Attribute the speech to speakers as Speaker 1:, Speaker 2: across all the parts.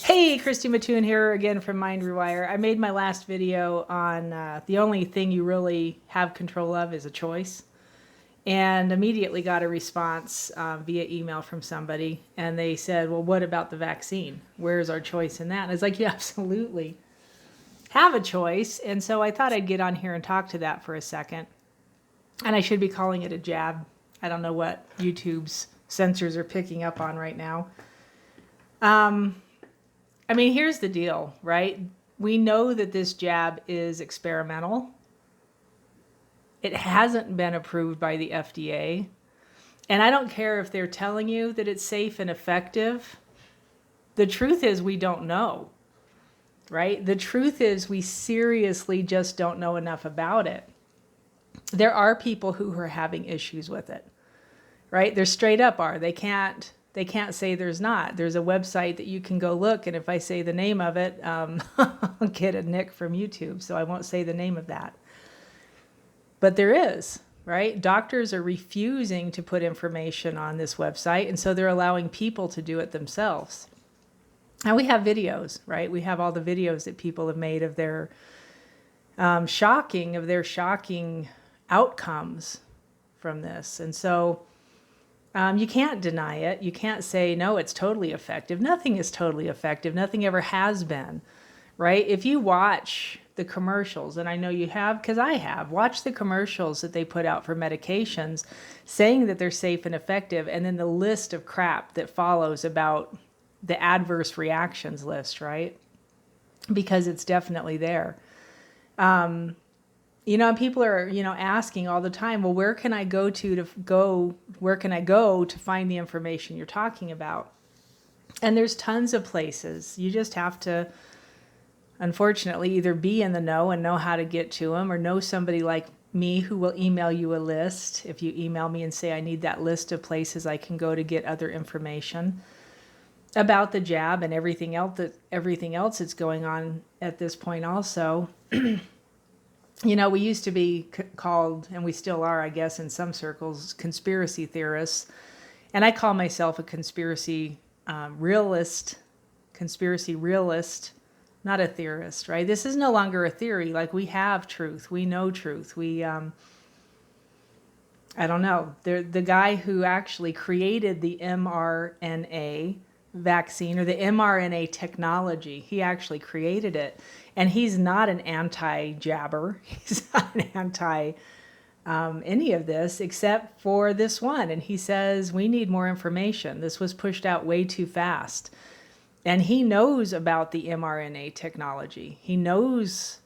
Speaker 1: Hey, Christy Mattoon here again from Mind Rewire. I made my last video on the only thing you really have control of is a choice. And immediately got a response via email from somebody. And they said, well, what about the vaccine? Where's our choice in that? And it's like, you absolutely have a choice. And so I thought I'd get on here and talk to that for a second. And I should be calling it a jab. I don't know what YouTube's sensors are picking up on right now. I mean, here's the deal, right? We know that this jab is experimental. It hasn't been approved by the FDA. And I don't care if they're telling you that it's safe and effective. The truth is we don't know, right? The truth is we seriously just don't know enough about it. There are people who are having issues with it, right? They're straight up are. They can't say there's not. There's a website that you can go look, and if I say the name of it, I'll get a nick from YouTube, so I won't say the name of that. But there is, right? Doctors are refusing to put information on this website, and so they're allowing people to do it themselves. And we have videos, right? We have all the videos that people have made of their shocking outcomes from this. And so you can't deny it. You can't say, no, it's totally effective. Nothing is totally effective. Nothing ever has been, right? If you watch the commercials, and I know you have, because I have, watched the commercials that they put out for medications saying that they're safe and effective, and then the list of crap that follows about the adverse reactions list, right? Because it's definitely there. You know, people are, asking all the time, well, where can I go to find the information you're talking about? And there's tons of places. You just have to, unfortunately, either be in the know and know how to get to them, or know somebody like me who will email you a list. If you email me and say, I need that list of places I can go to get other information about the jab and everything else that's going on at this point also. We used to be called, and we still are, I guess, in some circles, conspiracy theorists. And I call myself a conspiracy realist, not a theorist, right? This is no longer a theory. Like, we have truth. We know truth. I don't know. The guy who actually created the mRNA vaccine, or the mRNA technology, he actually created it. And he's not an anti-jabber. He's not an anti any of this except for this one. And he says, we need more information. This was pushed out way too fast. And he knows about the mRNA technology. He knows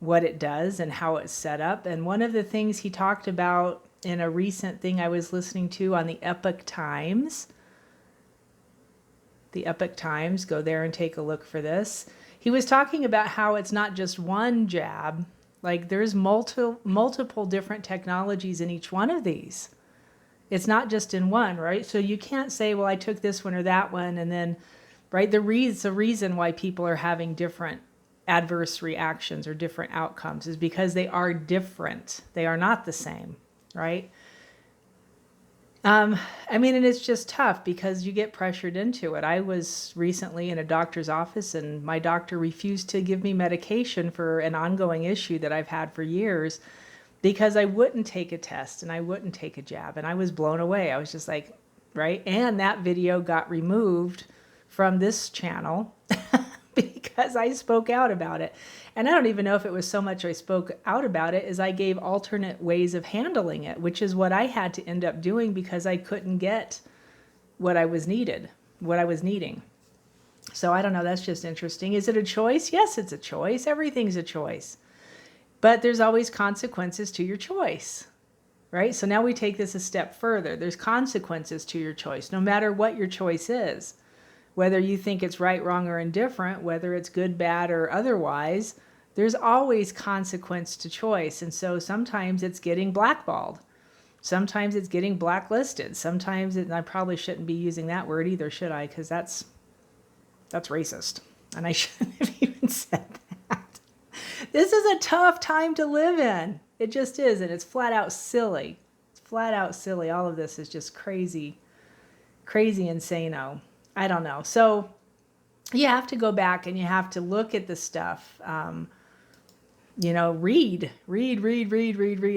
Speaker 1: what it does and how it's set up. And one of the things he talked about in a recent thing I was listening to on the Epoch Times, go there and take a look for this. He was talking about how it's not just one jab, like there's multiple different technologies in each one of these. It's not just in one, right? So you can't say, well, I took this one or that one, and then, right, the reason why people are having different adverse reactions or different outcomes is because they are different. They are not the same, right? And it's just tough because you get pressured into it. I was recently in a doctor's office, and my doctor refused to give me medication for an ongoing issue that I've had for years because I wouldn't take a test and I wouldn't take a jab. And I was blown away. I was just like, right? And that video got removed from this channel because I spoke out about it. And I don't even know if it was so much I spoke out about it as I gave alternate ways of handling it, which is what I had to end up doing because I couldn't get what I was needing. So I don't know, that's just interesting. Is it a choice? Yes, it's a choice. Everything's a choice. But there's always consequences to your choice, right? So now we take this a step further. There's consequences to your choice, no matter what your choice is. Whether you think it's right, wrong, or indifferent, whether it's good, bad, or otherwise, there's always consequence to choice. And so sometimes it's getting blackballed. Sometimes it's getting blacklisted. Sometimes and I probably shouldn't be using that word either, should I? Because that's racist. And I shouldn't have even said that. This is a tough time to live in. It just is. And it's flat out silly. It's flat out silly. All of this is just crazy insano. I don't know. So you have to go back and you have to look at the stuff. Read.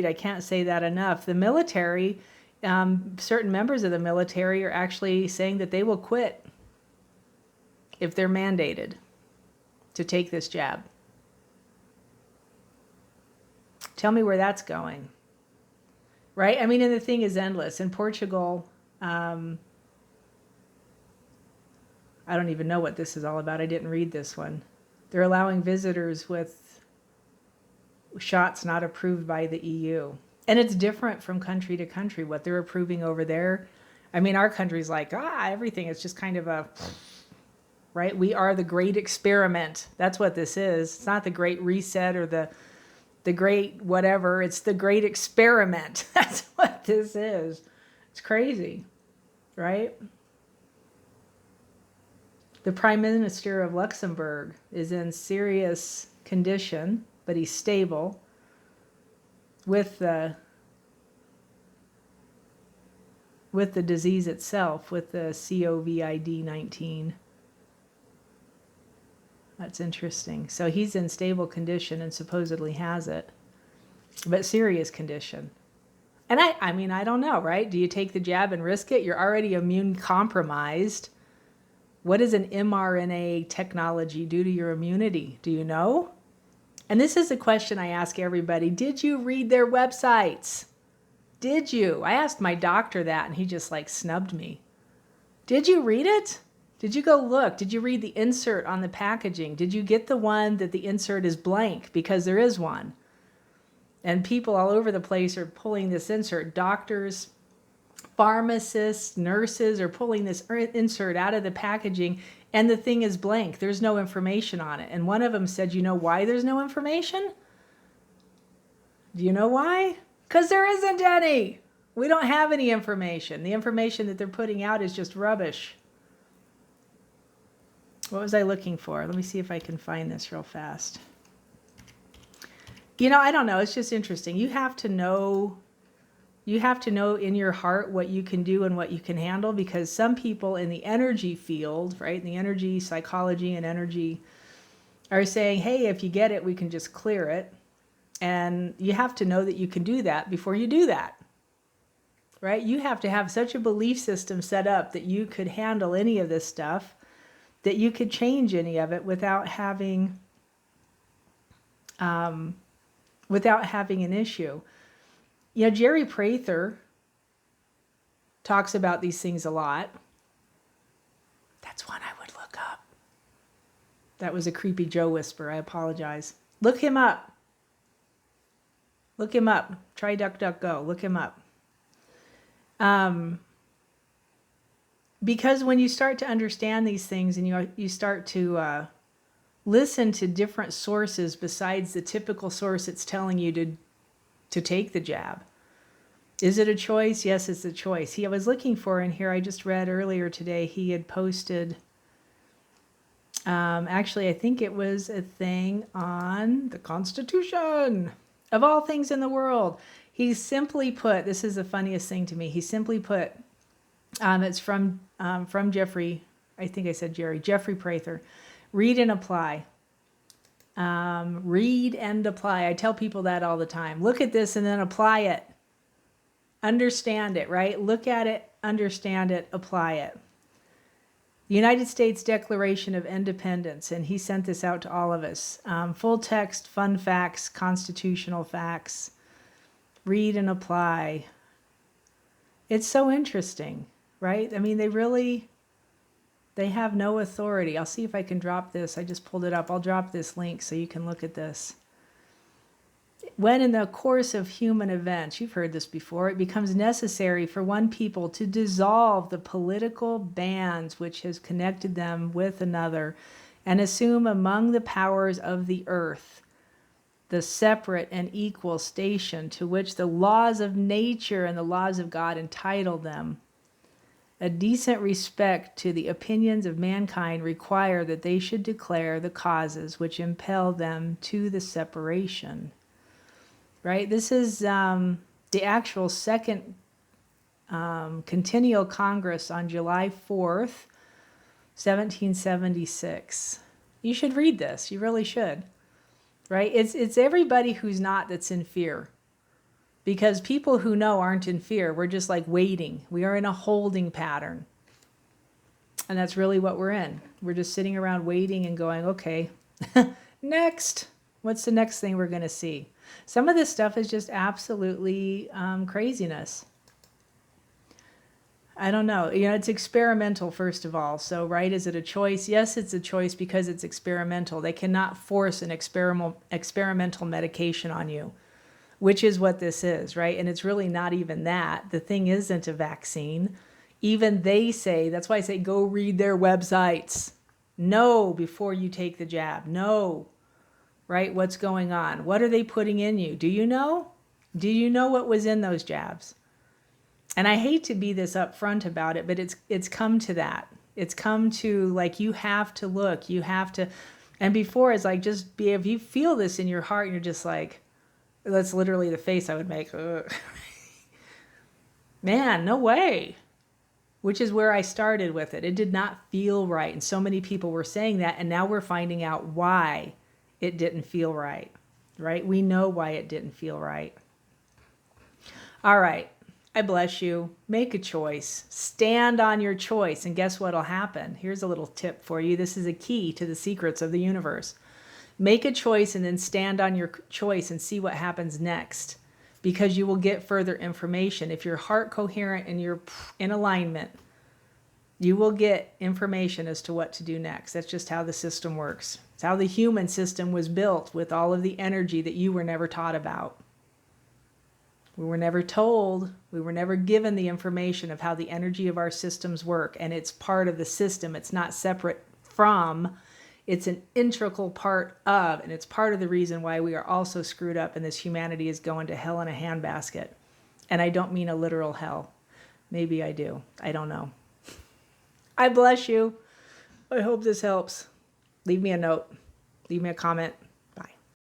Speaker 1: I can't say that enough. The military, certain members of the military are actually saying that they will quit if they're mandated to take this jab. Tell me where that's going. Right? I mean, and the thing is endless. In Portugal, I don't even know what this is all about. I didn't read this one. They're allowing visitors with shots not approved by the EU. And it's different from country to country, what they're approving over there. I mean, our country's like, everything is just kind of a, right? We are the great experiment. That's what this is. It's not the great reset or the great whatever. It's the great experiment. That's what this is. It's crazy, right? The Prime Minister of Luxembourg is in serious condition, but he's stable with the disease itself, with the COVID-19. That's interesting. So he's in stable condition and supposedly has it, but serious condition. And I mean, I don't know, right? Do you take the jab and risk it? You're already immune compromised. What does an mRNA technology do to your immunity? Do you know? And this is a question I ask everybody. Did you read their websites? Did you? I asked my doctor that and he just like snubbed me. Did you read it? Did you go look? Did you read the insert on the packaging? Did you get the one that the insert is blank? Because there is one. And people all over the place are pulling this insert. Doctors, pharmacists, nurses are pulling this insert out of the packaging and the thing is blank. There's no information on it. And one of them said, you know why there's no information? Do you know why? Because there isn't any. We don't have any information. The information that they're putting out is just rubbish. What was I looking for? Let me see if I can find this real fast. I don't know. It's just interesting. You have to know in your heart what you can do and what you can handle, because some people in the energy field, right, in the energy, psychology and energy, are saying, hey, if you get it, we can just clear it. And you have to know that you can do that before you do that, right? You have to have such a belief system set up that you could handle any of this stuff, that you could change any of it without having an issue. Jerry Prather talks about these things a lot. That's one I would look up. That was a creepy Joe whisper. I apologize. Look him up. Look him up. Try DuckDuckGo. Look him up. Because when you start to understand these things and you start to listen to different sources besides the typical source that's telling you to take the jab. Is it a choice? Yes, it's a choice. I was looking for in here, I just read earlier today, he had posted, actually, I think it was a thing on the Constitution, of all things in the world. He simply put, this is the funniest thing to me, he simply put, it's from Jeffrey, I think I said Jeffrey Prather, read and apply. Read and apply. I tell people that all the time. Look at this and then apply it. Understand it, right? Look at it, understand it, apply it. The United States Declaration of Independence, and he sent this out to all of us. Full text, fun facts, constitutional facts. Read and apply. It's so interesting, right? I mean, they have no authority. I'll see if I can drop this. I just pulled it up. I'll drop this link so you can look at this. When in the course of human events, you've heard this before, it becomes necessary for one people to dissolve the political bands which has connected them with another and assume among the powers of the earth the separate and equal station to which the laws of nature and the laws of God entitle them. A decent respect to the opinions of mankind require that they should declare the causes which impel them to the separation. Right? This is the actual second Continual Congress on July 4th, 1776. You should read this. You really should. Right? It's everybody who's not that's in fear. Because people who know aren't in fear. We're just like waiting. We are in a holding pattern. And that's really what we're in. We're just sitting around waiting and going, okay, next. What's the next thing we're going to see? Some of this stuff is just absolutely craziness. I don't know. You know, it's experimental, first of all. So, right, is it a choice? Yes, it's a choice because it's experimental. They cannot force an experimental medication on you, which is what this is, right? And it's really not even that. The thing isn't a vaccine. Even they say, that's why I say go read their websites. Know before you take the jab. Know, right, what's going on. What are they putting in you? Do you know? Do you know what was in those jabs? And I hate to be this upfront about it, but it's come to that. It's come to, like, you have to look. You have to. And before, it's like, just be, if you feel this in your heart, you're just like, that's literally the face I would make. Man, no way. Which is where I started with it. It did not feel right. And so many people were saying that. And now we're finding out why it didn't feel right. Right? We know why it didn't feel right. All right. I bless you. Make a choice. Stand on your choice. And guess what will happen? Here's a little tip for you. This is a key to the secrets of the universe. Make a choice and then stand on your choice and see what happens next. Because you will get further information. If your heart coherent and you're in alignment, you will get information as to what to do next. That's just how the system works. It's how the human system was built, with all of the energy that you were never taught about. We were never told, we were never given the information of how the energy of our systems work. And it's part of the system. It's not separate from. It's an integral part of, and it's part of the reason why we are all so screwed up and this humanity is going to hell in a handbasket. And I don't mean a literal hell. Maybe I do. I don't know. I bless you. I hope this helps. Leave me a note. Leave me a comment.